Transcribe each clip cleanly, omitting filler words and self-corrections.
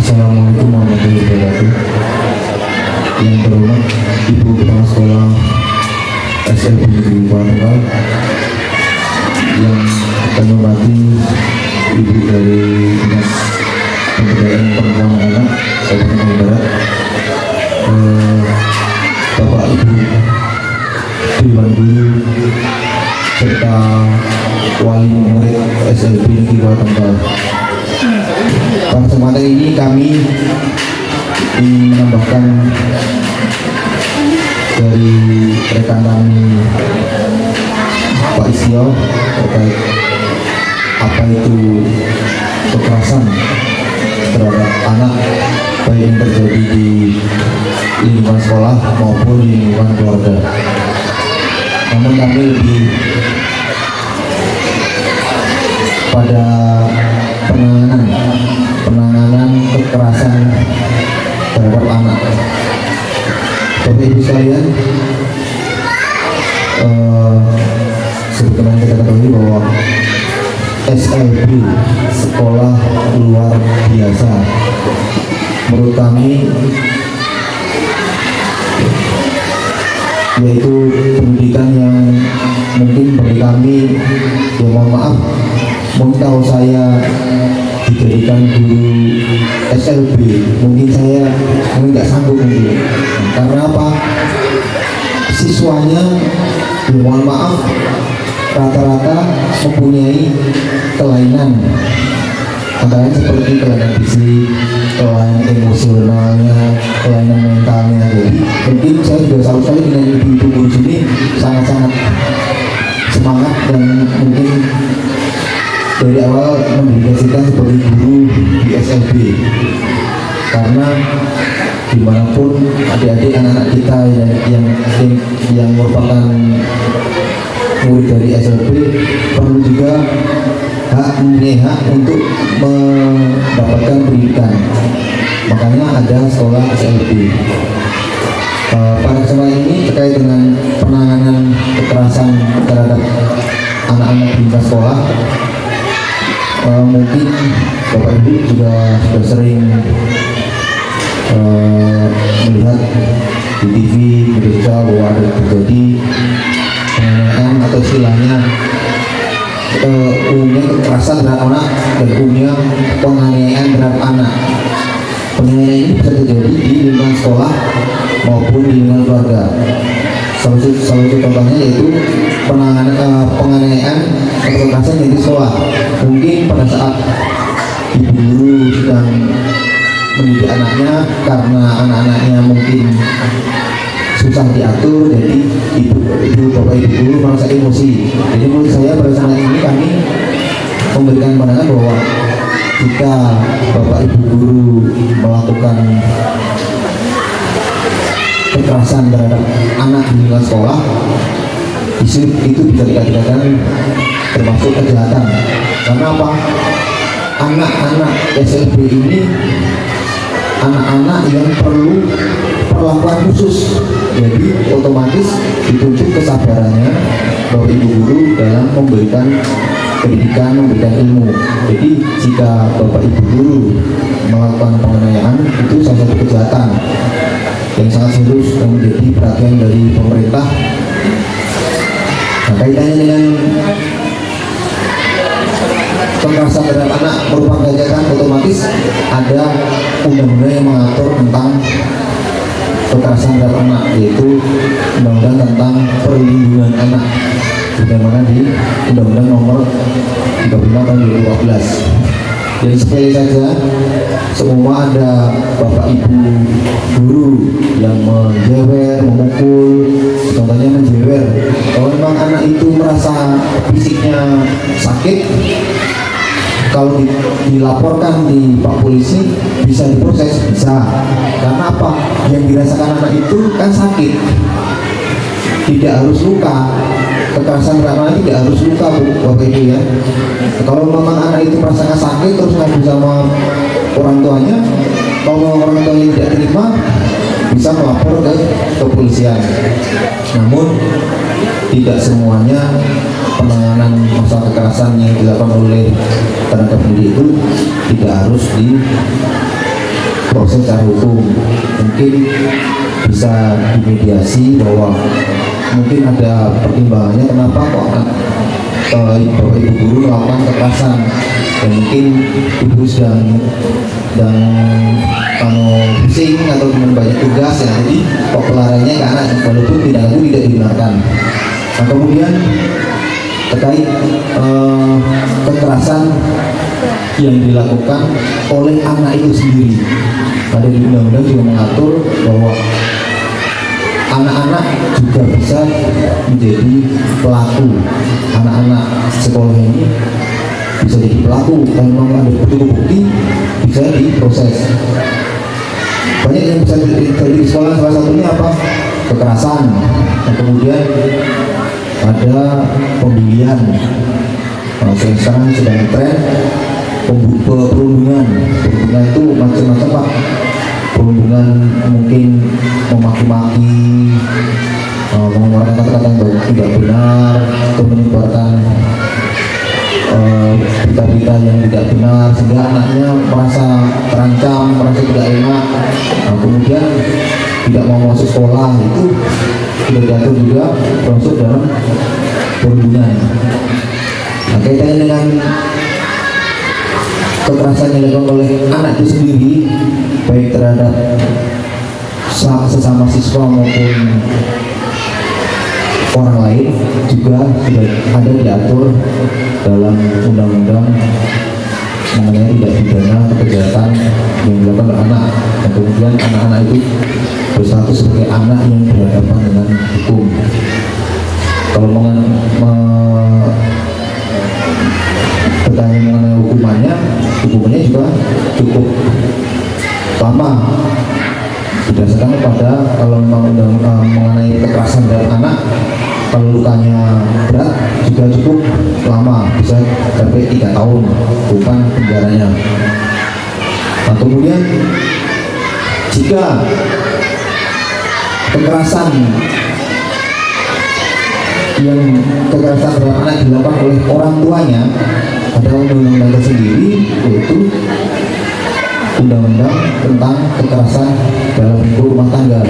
Assalamualaikum warahmatullahi wabarakatuh. Yang terhormat Ibu Kepala Sekolah SLB Negeri Tegal, yang kami hormati Ibu dari Dinas Pemberdayaan Perempuan dan Anak Kabupaten Bandung Barat, Bapak Ibu Dewan Guru serta wali murid SLB Negeri Tegal. Pada kesempatan ini kami ingin menambahkan dari rekan kami Pak Isyo terkait apa itu kekerasan terhadap anak, baik yang terjadi di lingkungan sekolah maupun di lingkungan keluarga. Namun kami lebih pada penanganan kekerasan terhadap anak. Bapak Ibu sekalian, sebagaimana kita ketahui bahwa SLB sekolah luar biasa, menurut kami yaitu pendidikan yang mungkin bagi kami, ya mohon maaf, mungkin kalau saya dijadikan guru SLB mungkin saya nggak sanggup mungkin. Karena apa? Siswanya, ya mohon maaf, rata-rata mempunyai kelainan, antara seperti kelainan fisik, kelainan emosionalnya, kelainan mentalnya. Jadi mungkin saya juga salut sekali dengan ibu-ibu guru sini, sangat-sangat semangat dan mungkin dari awal mendedikasikan sebagai guru di SLB, karena dimanapun adik-adik anak-anak kita yang merupakan murid dari SLB perlu juga mempunyai hak untuk mendapatkan pendidikan. Makanya ada sekolah SLB. Pada kesempatan ini terkait dengan penanganan kekerasan terhadap anak-anak di lingkungan sekolah, mungkin Bapak Ibu juga sudah sering melihat di TV, media sosial bahwa ada terjadi penganiayaan atau istilahnya umumnya kekerasan terhadap anak dan umumnya penganiayaan terhadap anak. Penganiayaan ini bisa terjadi di lingkungan sekolah maupun di lingkungan keluarga. Salah satu contohnya yaitu penganiayaan atau kekerasan yang di sekolah. Mungkin pada saat ibu guru sedang mendidik anaknya, karena anak-anaknya mungkin susah diatur, jadi bapak ibu guru merasa emosi. Jadi menurut saya pada saat ini kami memberikan pandangan bahwa jika bapak ibu guru melakukan kekerasan terhadap anak di lingkungan sekolah, itu bisa dikatakan termasuk kejahatan. Karena apa? Anak-anak SLB ini anak-anak yang perlu perlakuan khusus, jadi otomatis dituntut kesabarannya bapak ibu guru dalam memberikan pendidikan, memberikan ilmu. Jadi jika bapak ibu guru melakukan penganiayaan, itu salah satu kejahatan yang sangat serius dan menjadi perhatian dari pemerintah. Nah, kaitannya dengan kekerasan terhadap anak merupakan kejahatan, otomatis ada undang-undang yang mengatur tentang kekerasan terhadap anak, yaitu undang-undang tentang perlindungan anak, bagaimana di undang-undang nomor 35 tahun 2012. Jadi sekali saja, semua ada bapak ibu guru yang menjewer, memukul, contohnya menjewer. Kalau memang anak itu merasa fisiknya sakit, kalau dilaporkan di Pak Polisi bisa diproses, bisa. Karena apa? Yang dirasakan anak itu kan sakit, tidak harus luka. Kekerasan terhadap anak tidak harus luka, Bu, Bapak Ibu ya. Kalau memang anak itu merasakan sakit terus ngadu sama orang tuanya, kalau orang tuanya tidak terima, bisa melapor ke kepolisian. Namun tidak semuanya penanganan masalah kekerasan yang dilakukan oleh tenaga pendidik itu tidak harus proses secara hukum. Mungkin bisa dimediasi bahwa mungkin ada pertimbangannya kenapa kok bapak ibu guru melakukan kekerasan, dan mungkin ibu sedang pusing atau banyak tugas ya, jadi kok pelariannya ke anak walaupun tindakan itu tidak dibenarkan. Nah, kemudian terkait kekerasan yang dilakukan oleh anak itu sendiri, pada di undang-undang juga mengatur bahwa anak-anak juga bisa menjadi pelaku. Anak-anak sekolah ini bisa jadi pelaku, dan memang ada bukti-bukti bisa diproses. Banyak yang bisa terjadi di sekolah, salah satunya apa? Kekerasan. Nah, kemudian ada pembulian. Sekarang sedang tren perundungan. Perundungan itu macam-macam Pak. Perundungan mungkin memaki-maki, mengeluarkan kata-kata yang tidak benar, atau menyebarkan berita-berita yang tidak benar sehingga anaknya merasa terancam, merasa tidak enak. Nah, kemudian tidak mau masuk sekolah, itu sudah diatur juga termasuk dalam perundungan. Nah, kaitannya dengan kekerasan yang dilakukan oleh anak itu sendiri, baik terhadap sesama siswa maupun orang lain, juga sudah ada diatur dalam undang-undang mengenai tidak pidana kejahatan yang dilakukan oleh anak. Dan kemudian anak-anak itu berstatus sebagai anak yang berhadapan dengan hukum. Kalau bertanya mengenai hukumannya juga cukup lama, berdasarkan pada kalau mengenai kekerasan terhadap anak, kalau lukanya berat juga cukup lama, bisa sampai 3 tahun hukuman penjaranya. Nah, kemudian jika kekerasan terhadap anak dilakukan oleh orang tuanya, ada undang-undang tersendiri, yaitu undang-undang tentang kekerasan dalam lingkup rumah tangga,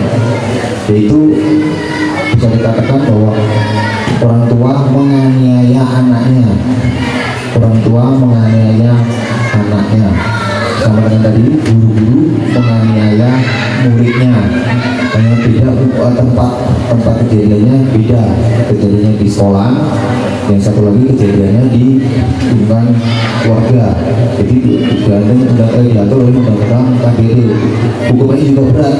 yaitu bisa dikatakan bahwa orang tua menganiaya anaknya, sama dengan tadi guru-guru menganiaya muridnya. Hanya beda tempat kejadiannya beda, kejadiannya di sekolah, yang satu lagi kejadiannya di lingkungan keluarga. Jadi diatur oleh undang-undang KBD. Hukumannya juga berat,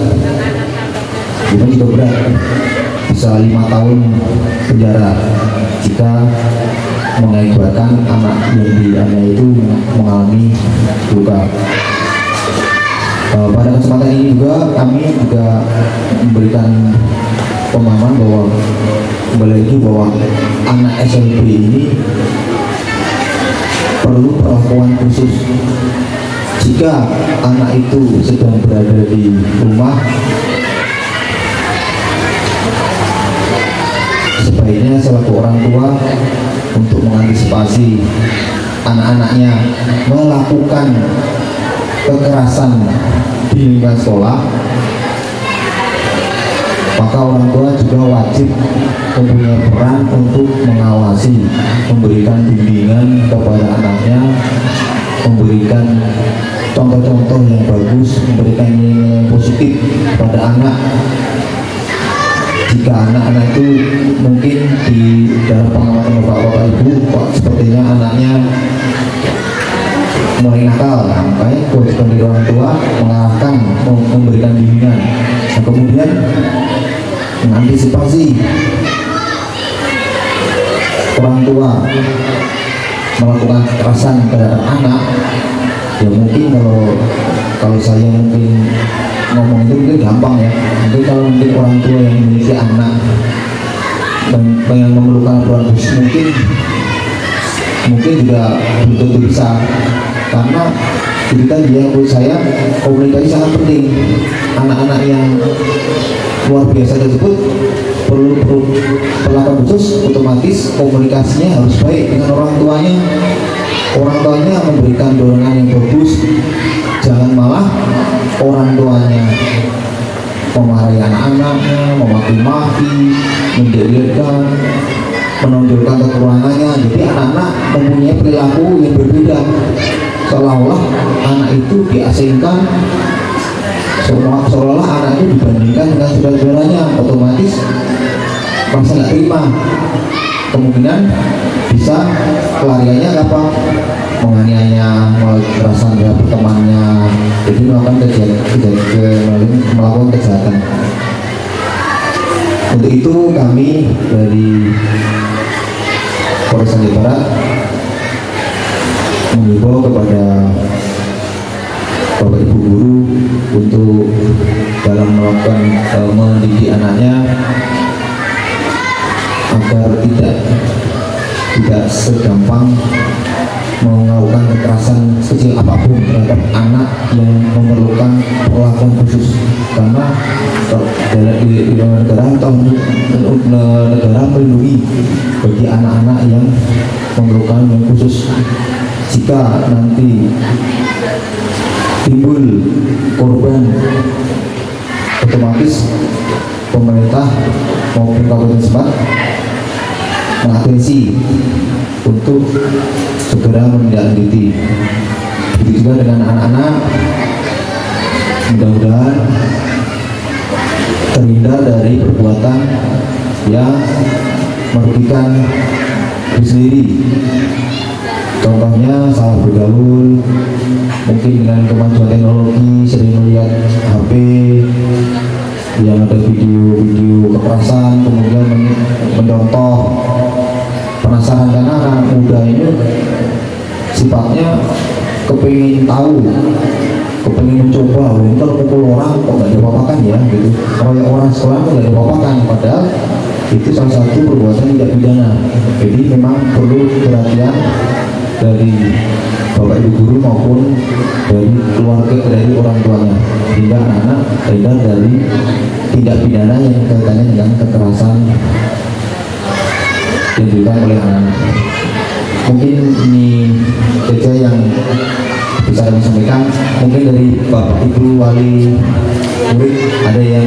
bisa 5 tahun penjara jika mengakibatkan anak yang dianiaya itu mengalami luka. Pada kesempatan ini juga kami juga memberikan pemahaman bahwa kembali lagi bahwa anak SMP ini perlu perlakuan khusus. Jika anak itu sedang berada di rumah, sebaiknya selaku orang tua untuk mengantisipasi anak-anaknya melakukan kekerasan di lingkungan sekolah, maka orang tua juga wajib mempunyai peran untuk mengawasi, memberikan bimbingan kepada anaknya, memberikan contoh-contoh yang bagus, memberikan nilai yang positif pada anak. Jika anak-anak itu mungkin di dalam pengamatan bapak-bapak ibu, kok sepertinya anaknya mulai nakal, sampai kewajiban dari orang tua mengarahkan, memberikan bimbingan. Nah, kemudian mengantisipasi orang tua melakukan kekerasan terhadap anak. Ya mungkin kalau saya mungkin ngomong itu mungkin gampang ya. Mungkin kalau mungkin orang tua yang memiliki anak dan yang memerlukan peran khusus, mungkin juga belum tentu bisa, karena kita dia menurut saya komunikasi sangat penting. Anak-anak yang luar biasa tersebut perlu perlakuan khusus, otomatis komunikasinya harus baik dengan orang tuanya. Orang tuanya memberikan dorongan yang bagus, jangan malah orang menonjolkan kekurangannya. Jadi anak-anak mempunyai perilaku yang berbeda, seolah-olah anak itu diasingkan, seolah-olah anak itu dibandingkan dengan saudara-saudaranya, otomatis merasa nggak terima. Kemungkinan bisa pelariannya apa? Menganiaya, merasa nggak temannya, jadi melakukan kejahatan. Untuk itu kami dari Polres Aceh Barat mengimbau kepada Bapak Ibu guru untuk dalam melakukan mendidik anaknya agar tidak segampang melakukan kekerasan kecil apapun terhadap anak yang memerlukan perlakuan khusus, karena di negara melindungi bagi anak-anak yang memerlukan yang khusus. Jika nanti timbul korban, otomatis pemerintah maupun kabupaten setempat mengatensi untuk segera menindaklanjuti. Begitu juga dengan anak-anak, mudah-mudahan terhindar dari perbuatan yang merugikan diri sendiri. Contohnya salah bergaul, mungkin dengan kemajuan teknologi, sering melihat HP yang ada video-video kekerasan, kemudian mencontoh. Penasaran, karena anak muda ini sifatnya kepingin tahu, kepingin mencoba. Kalau pukul orang kok nggak diapa-apakan ya, gitu. Kalau orang sekolah kok nggak diapa-apakan, padahal itu salah satu perbuatan tidak pidana. Jadi memang perlu perhatian dari Bapak Ibu guru maupun dari keluarga, dari orang tuanya, sehingga anak-anak terhindar dari tindak pidana yang kaitannya dengan kekerasan yang dilakukan oleh anak. Mungkin ini saja yang bisa kami sampaikan. Mungkin dari Bapak Ibu wali murid ada yang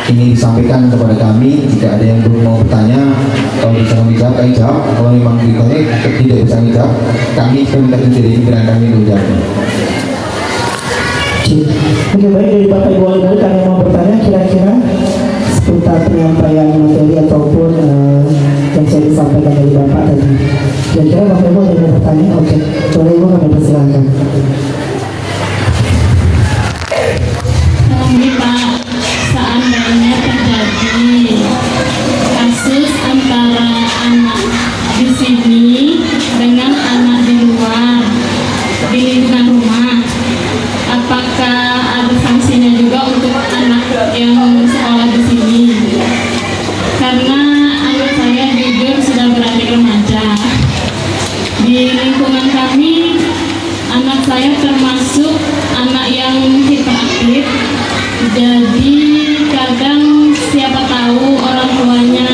ingin disampaikan kepada kami. Jika ada yang belum mau bertanya, kalau bisa kami jawab, kami jawab. Kalau memang ditanya tidak bisa kami jawab, kami minta dari pikiran kami untuk jawab. Oke, baik, dari Bapak Ibu wali murid yang mau bertanya kira-kira seputar penyampaian materi ataupun yang saya disampaikan dari Bapak tadi. Kira-kira Bapak Ibu ada yang bertanya? Oke, boleh Ibu kami persilakan. Ini Pak, seandainya terjadi kasus antara anak di sini dengan anak di luar, di lingkungan rumah, apakah ada sanksinya juga untuk anak yang sekolah di sini? Karena anak saya jujur sudah beranjak remaja. Di lingkungan kami, anak saya termasuk anak yang hiperaktif. Jadi kadang siapa tahu orang tuanya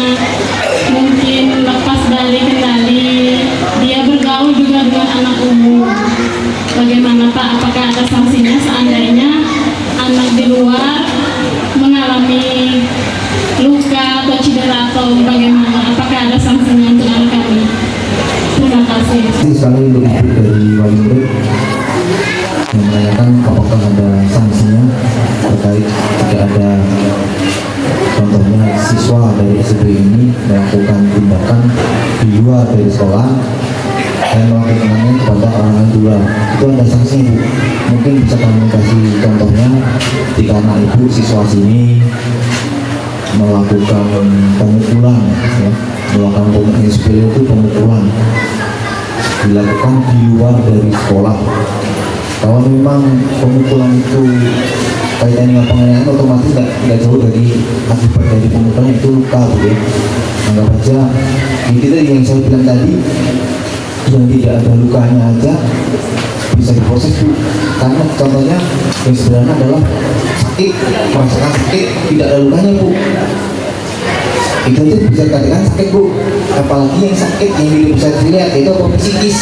mungkin lepas dari kendali, dia bergaul juga dengan anak umum. Bagaimana Pak? Apakah ada sanksinya seandainya anak di luar mengalami luka atau cedera atau bagaimana? Apakah ada sanksinya untuk anak kami? Terima kasih. Sekali untuk dari wali murid yang menanyakan apakah ada sanksinya terkait jika ada contohnya siswa dari SD ini melakukan tindakan di luar dari sekolah dan melakukannya kepada orang tua. Itu ada sanksinya Bu. Mungkin bisa kami kasih contohnya jika anak ibu siswa sini melakukan pemukulan, ya, melakukan pemukulan itu pemukulan dilakukan di luar dari sekolah. Kalau memang pemukulan itu kaitannya dengan penganiayaan, otomatis tidak jauh dari akibat dari pemukulan itu luka, ya. Anggap aja itu yang saya bilang tadi, yang tidak ada lukanya aja bisa diproses Bu. Karena contohnya yang sederhana adalah sakit, merasakan sakit tidak ada lukanya Bu, itu aja bisa dikatakan sakit Bu. Apalagi yang sakit yang bisa dilihat itu apa, psikis.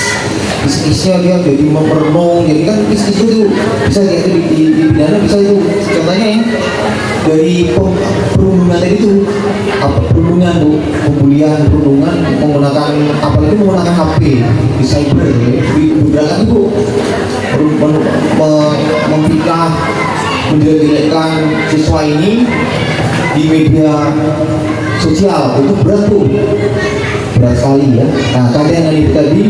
kis-kisnya dia jadi merenung, jadi kan kis-kis itu bisa di pidana bisa itu contohnya ya dari perundungan tadi itu apa perundungan tuh pembulian perundungan menggunakan apalagi menggunakan HP di cyber ya. Di beberapa itu memfitnah menjelek-jelekkan siswa ini di media sosial itu berat tuh, berat sekali ya. Nah kalian yang itu tadi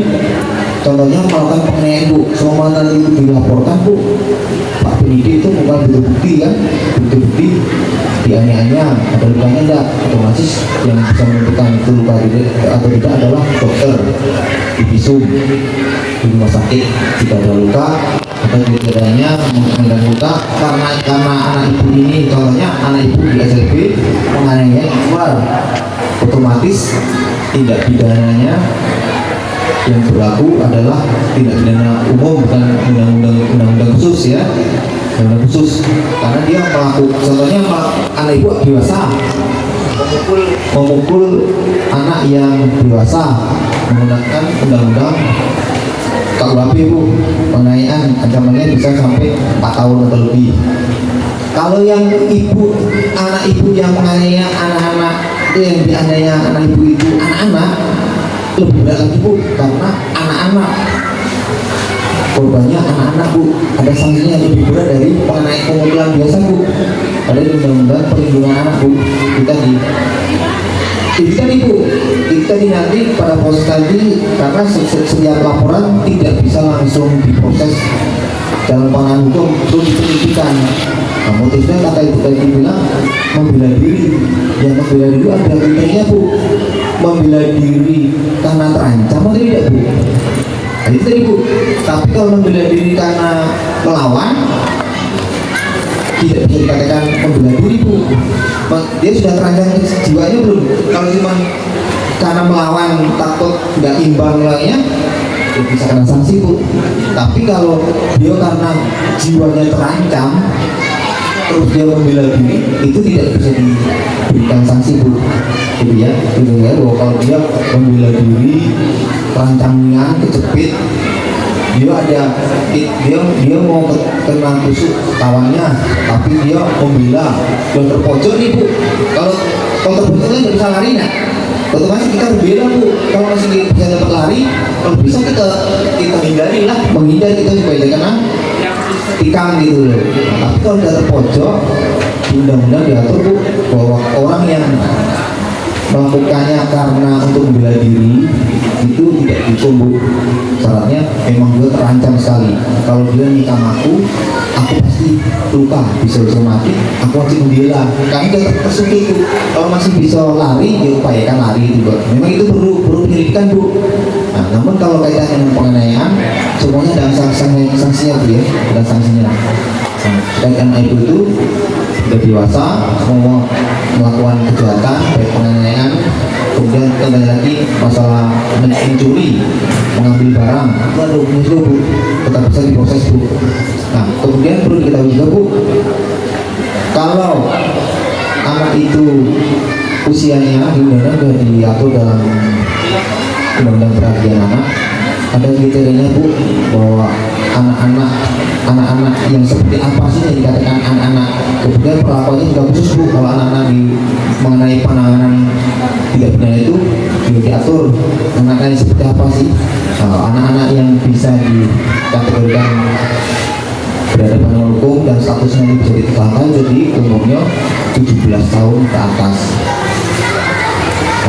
contohnya melakukan penganiayaan bu, semua nanti itu dilaporkan bu, Pak penyidik itu bukan bukti kan, bukti dianiaya ada lukanya enggak, otomatis yang bisa menentukan itu luka atau tidak adalah dokter di visum di rumah sakit. Jika ada luka atau tidaknya mengenai luka karena anak ibu ini, contohnya anak ibu di SLB menganiaya keluar, otomatis tindak pidananya yang berlaku adalah tindak pidana umum, bukan undang-undang khusus ya, undang khusus, karena dia melakukan, contohnya anak ibu dewasa memukul anak yang dewasa menggunakan undang-undang KUHP bu, penganiayaan ancamannya bisa sampai 4 tahun atau lebih. Kalau yang anak ibu yang menganiaya anak-anak, yang dianiaya anak ibu itu anak-anak, lebih berat lagi bu, karena anak-anak korbannya anak-anak bu, ada sanksinya yang lebih berat dari pemukulan biasa bu. Ada undang-undang perlindungan anak bu. Itu tadi nanti pada proses tadi, karena setiap laporan tidak bisa langsung diproses dalam penanganan hukum, perlu dipenyelidikan. Nah, motifnya kata ibu tadi bilang membela diri, yang membela diri ada kriteria bu, membela diri karena terancam atau tidak bu? Nah, itu tadi bu. Tapi kalau membela diri karena melawan, tidak bisa dikatakan membela diri bu. Dia sudah terancam jiwanya belum? Kalau cuma karena melawan takut nggak imbang lainnya, ya bisa kena sanksi bu. Tapi kalau dia karena jiwanya terancam terus dia membela diri, itu tidak bisa diberikan sanksi bu. Gitu ya, bahwa kalau dia membela diri, terancamnya kejepit, dia mau kena tusuk kawannya, tapi dia membela dan terpojok nih bu. Kalau terpojok kan nggak bisa lari ya, otomatis kita berbela bu. Kalau masih bisa dapat lari, kalau bisa kita hindari lah, menghindar kita supaya jangan kena tikam gitu loh. Tapi kalau sudah terpojok, undang-undang diatur bu, bahwa orang yang melakukannya karena untuk membela diri itu tidak dihukum bu. Syaratnya memang dia terancam sekali. Kalau dia nikam aku pasti luka, bisa mati, aku wajib membela. Karena dia tersungkit bu. Kalau masih bisa lari, dia upayakan lari itu bu. Memang itu perlu penyelidikan bu. Nah, namun kalau kaitannya dengan penganiayaan, semuanya ada sanksinya bu ya, ada sanksinya. Nah, kaitan itu sudah dewasa, semua melakukan kejahatan baik penganiayaan, kemudian kembali lagi masalah mencuri, mengambil barang, itu ada hukumnya juga bu, tetap bisa diproses bu. Nah kemudian perlu diketahui juga bu, kalau anak itu usianya di undang-undang sudah diatur dalam undang-undang perhatian anak, ada kriterianya bu, bahwa anak-anak yang seperti apa sih yang dikatakan anak-anak. Kemudian perlakuannya juga khusus bu, kalau anak-anak mengenai penanganan tidak pidana itu juga diatur anak-anak yang seperti apa sih. Anak-anak yang bisa dikategorikan berhadapan dengan hukum dan statusnya bisa ditetapkan jadi umurnya 17 tahun ke atas.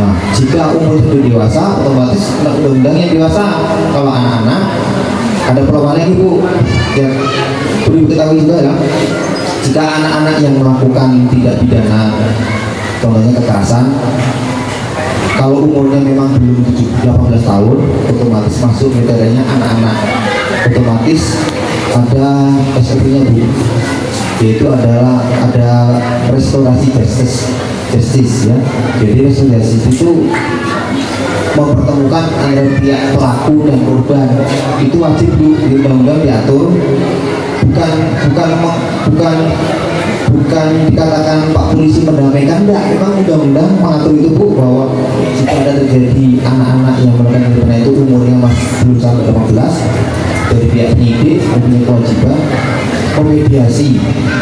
Nah, jika umur sudah dewasa, otomatis undang-undang yang dewasa. Kalau anak-anak ada perlakuan lagi bu, yang perlu diketahui juga ya. Jika anak-anak yang melakukan tindak pidana, contohnya kekerasan, kalau umurnya memang belum 18 tahun, otomatis masuk kriterianya anak-anak. Otomatis ada SOP-nya bu, yaitu adalah ada restorasi justice ya. Jadi restorasi itu mempertemukan antara pihak pelaku dan korban, itu wajib di undang-undang diatur, bukan bukan dikatakan Pak Polisi mendamaikan, enggak, memang undang-undang mengatur itu Bu, bahwa jika ada terjadi anak-anak yang melakukan pidana itu umurnya masih belum sampai 18, dari pihak penyidik mempunyai kewajiban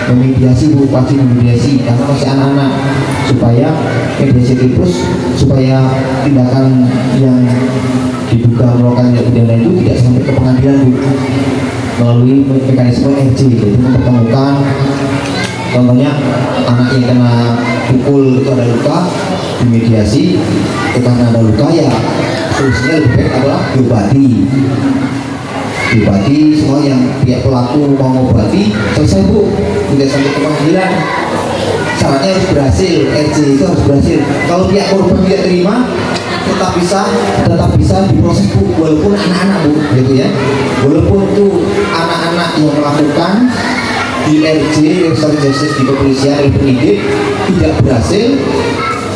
memediasi Bu, pasti memediasi karena masih anak-anak, supaya mediasi terus, supaya tindakan yang diduga melakukan tindak pidana itu tidak sampai ke pengadilan Bu, melalui mekanisme RJ, jadi mempertemukan. Contohnya anak yang kena pukul itu ada luka, dimediasi, karena ada luka ya solusinya lebih baik adalah diobati semua yang pihak pelaku mau mengobati, selesai Bu, tidak sampai ke pengadilan. Syaratnya harus berhasil, RJ itu harus berhasil. Kalau pihak korban tidak terima, tetap bisa diproses Bu, walaupun anak-anak Bu, gitu ya, walaupun itu anak-anak yang melakukan di RJ, Restoratif Justice di kepolisian, oleh penyidik tidak berhasil,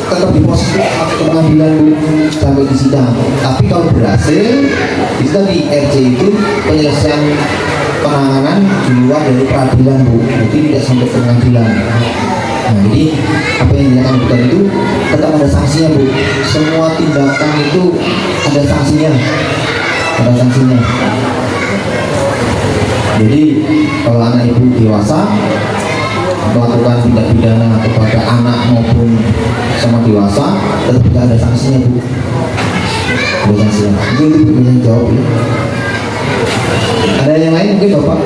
tetap diproses sampai ke pengadilan Bu, sampai di sidang. Tapi kalau berhasil, bisa di RJ itu penyelesaian penanganan di luar dari peradilan Bu, jadi tidak sampai ke pengadilan. Nah, jadi apa yang dilakukan itu tetap ada sanksinya Bu. Semua tindakan itu ada sanksinya. Jadi kalau anak ibu dewasa melakukan tindak pidana kepada anak maupun sama dewasa, tetap ada sanksinya Bu. Ada sanksinya. Mungkin itu bisa jawab ya. Ada yang lain mungkin Bapak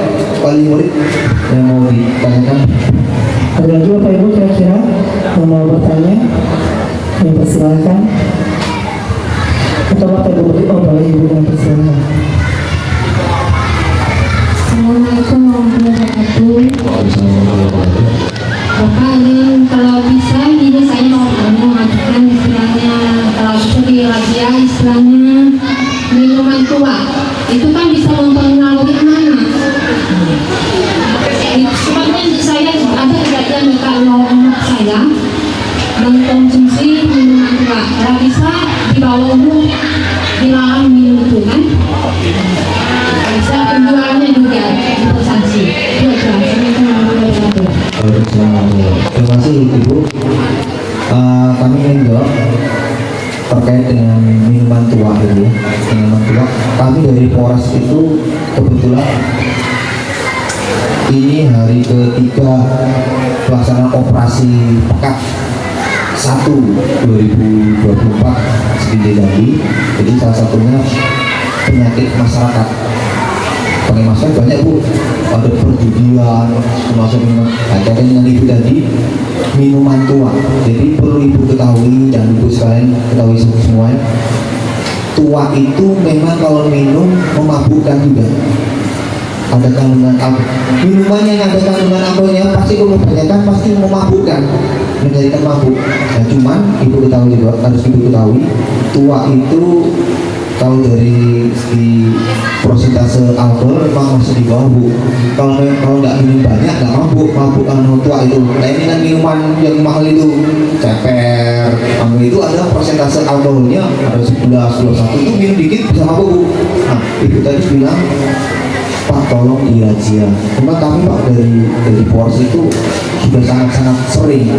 Wali Murid yang mau ditanyakan? Ada lagi Bapak Ibu kira-kira yang mau bertanya? Yang persilakan. Atau Bapak Ibu Bapak Ibu yang persilakan. Assalamualaikum warahmatullahi wabarakatuh. Bapak, ini kalau bisa ini saya mau mengajukan istilahnya, kalau bisa di razia istilahnya minuman tua. Itu kan bisa mempengaruhi anak-anak. Sebabnya saya ada kejadian kalau anak saya mengkonsumsi minuman tua, kalau bisa di bawah umur dilarang minum itu kan. Bisa penjualnya juga itu sanksi. Itu aja. Terima kasih Ibu. Kami ingin jawab terkait dengan minuman tua ini. Minuman tua, kami dari Polres itu kebetulan ini hari ketiga pelaksanaan operasi pekat 1 2024 di Jambi. Jadi salah satunya penyakit masyarakat. Pakai masker banyak Bu, ada perjudian, termasuk minuman. Yang Ibu tadi minuman tua. Jadi perlu Ibu ketahui dan Ibu sekalian ketahui semua. Tua itu memang kalau minum memabukkan juga. Ada kandungan alkohol. Minuman yang ada kandungan alkoholnya pasti kalau kebanyakan pasti memabukkan, menjadikan mabuk. Nah, cuman Ibu ketahui juga, harus Ibu ketahui, tua itu kalau dari segi prosentase alkohol memang masih di bawah Bu. Kalau nggak minum banyak nggak mabuk tua itu. Nah ini kan minuman yang mahal itu, ceper, itu ada prosentase alkoholnya ada 11, 21 itu minum dikit bisa mabuk Bu. Nah Ibu tadi bilang Pak tolong dirazia. Cuma kami Pak dari Polres itu sudah sangat sering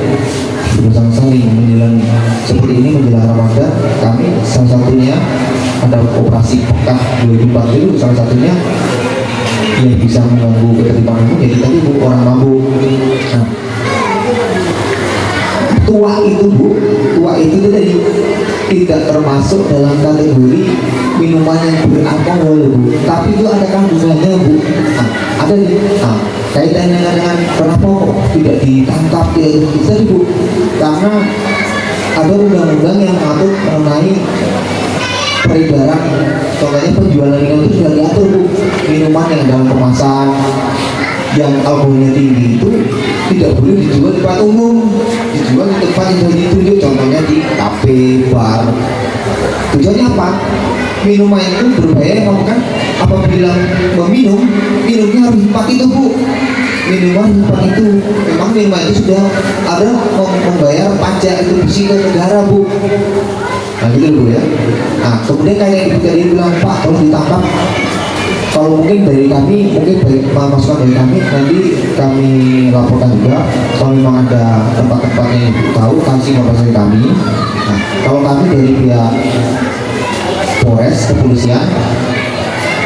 menjelang seperti ini, menjelang Ramadan kami salah satunya ada operasi pekat 2004 itu, salah satunya yang bisa mengganggu ketertiban umum jadi tadi Bu, orang mabuk. Nah, tua itu tadi tidak termasuk dalam kategori minuman yang beralkohol Bu, tapi itu ada kandungannya Bu. Nah, ada nih. Nah, kaitannya dengan kenapa kok tidak ditangkap tadi Bu, karena ada undang-undang yang mengatur mengenai peredaran, contohnya penjualan minuman itu sudah diatur Bu. Minuman yang dalam kemasan yang alkoholnya tinggi itu tidak boleh dijual di tempat umum, dijual di tempat yang sudah ditunjuk, contohnya di kafe, bar. Tujuannya apa? Minuman itu berbahaya, kan apabila minumnya harus di tempat itu Bu. Minuman di tempat itu, memang minuman itu sudah ada membayar pajak itu bersih ke negara Bu. Nah gitu Bu ya. Nah kemudian kayak Ibu tadi bilang Pak tolong ditangkap, kalau mungkin dari kami, mungkin masukan dari kami, nanti kami laporkan juga kalau memang ada tempat-tempat yang ibu tahu, kasih informasi kami. Nah, kalau kami dari pihak Polres kepolisian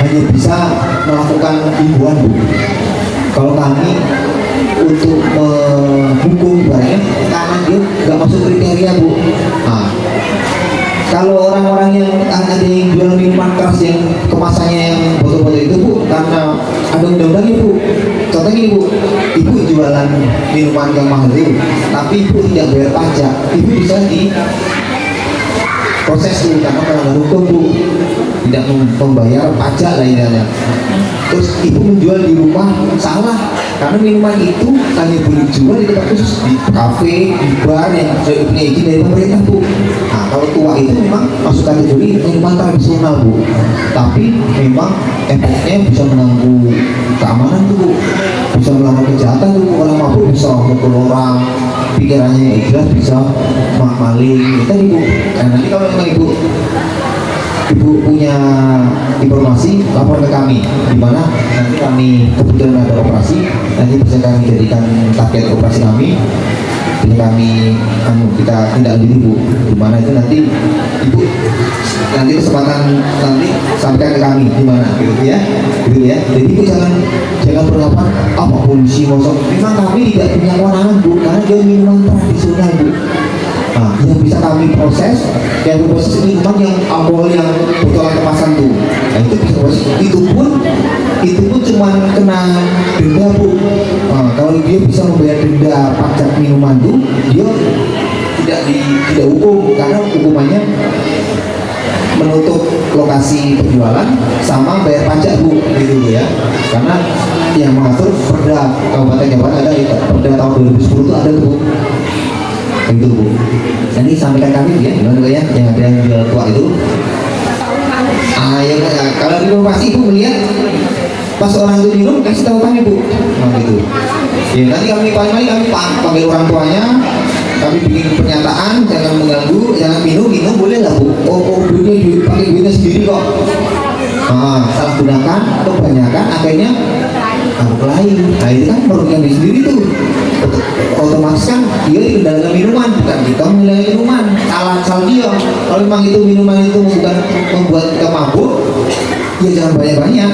hanya bisa melakukan himbauan, Bu. Kalau kami untuk menghukum ibaratnya karena dia nggak masuk kriteria, Bu. Nah, kalau orang-orang yang ada yang jual minuman keras yang kemasannya yang botol-botol itu, Bu, karena ada undang-undangnya, Bu. Contohnya gini, Bu, ibu jualan minuman yang mahal itu, tapi ibu tidak bayar pajak, ibu bisa di proses itu karena melanggar hukum, Bu, tidak membayar pajak lah intinya. Terus ibu menjual di rumah salah karena minuman itu hanya boleh dijual di tempat khusus, di kafe, di bar yang sudah punya izin dari pemerintah, Bu. Nah, kalau tua itu memang masuk kategori minuman tradisional, Bu, tapi memang efeknya bisa mengganggu keamanan tuh, Bu, bisa melakukan kejahatan tuh, orang mabuk bisa mukul orang, pikirannya yang jelas bisa maling gitu, Bu. Nah, nanti kalau memang ibu punya informasi, lapor ke kami, di mana nanti kami kebetulan ada operasi, nanti bisa kami jadikan target operasi kami, bisa kami kita tindak lanjuti, Bu, di mana itu nanti ibu nanti kesempatan nanti sampaikan ke kami di mana gitu ya, jadi ibu jangan beranggapan apa polisi ngosok, memang kami tidak punya kewenangan, Bu, karena dia minuman tradisional, Bu. Nah, yang bisa kami proses, yang proses minuman yang alkohol yang botolan kemasan tuh, nah itu bisa proses. Itu pun cuma kena denda, Bu. Nah, kalau dia bisa membayar denda pajak minuman tuh, dia tidak hukum karena hukumannya menutup lokasi penjualan sama bayar pajak, Bu, gitu ya. Karena yang mengatur Perda Kabupaten Jawa Barat ada itu, Perda tahun 2010 itu ada tuh, Bu. Itu, Bu. Nanti sampaikan kami ya, gimana ya, yang ada yang jual tua itu. Ya, kalau informasi Ibu melihat pas orang itu minum, kasih tahu kami, Bu. Nah, gitu. Ya, nanti kami panggil orang tuanya, kami bikin pernyataan, jangan mengganggu, jangan minum boleh lah, Bu. Duitnya pakai duitnya sendiri kok. Salah gunakan atau kebanyakan akhirnya lain. Nah, itu kan merugikan diri sendiri tuh. Otomatis kan dia dikendalikan minuman, bukan kita menilai minuman. Salah dia. Kalau memang itu minuman itu bukan membuat kita mabuk, ya jangan banyak-banyak.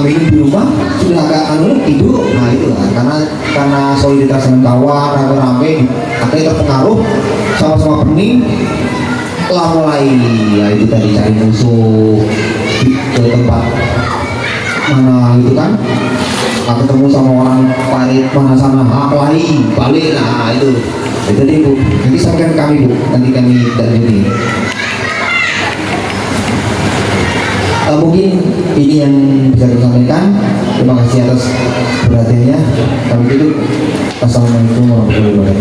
Minum di rumah sudah agak tidur. Nah, itu lah. Karena solidaritas dengan kawan, rame-rame, akhirnya terpengaruh sama-sama pening. Lah mulai ya itu tadi cari musuh ke tempat mana gitu kan, ketemu sama orang parit mana sana, kelahi balik, nah itu deh, Bu. Nanti sampaikan kami, Bu, nanti kami dari ini. Mungkin ini yang bisa saya sampaikan. Terima kasih atas perhatiannya. Kami tutup. Assalamualaikum warahmatullahi wabarakatuh.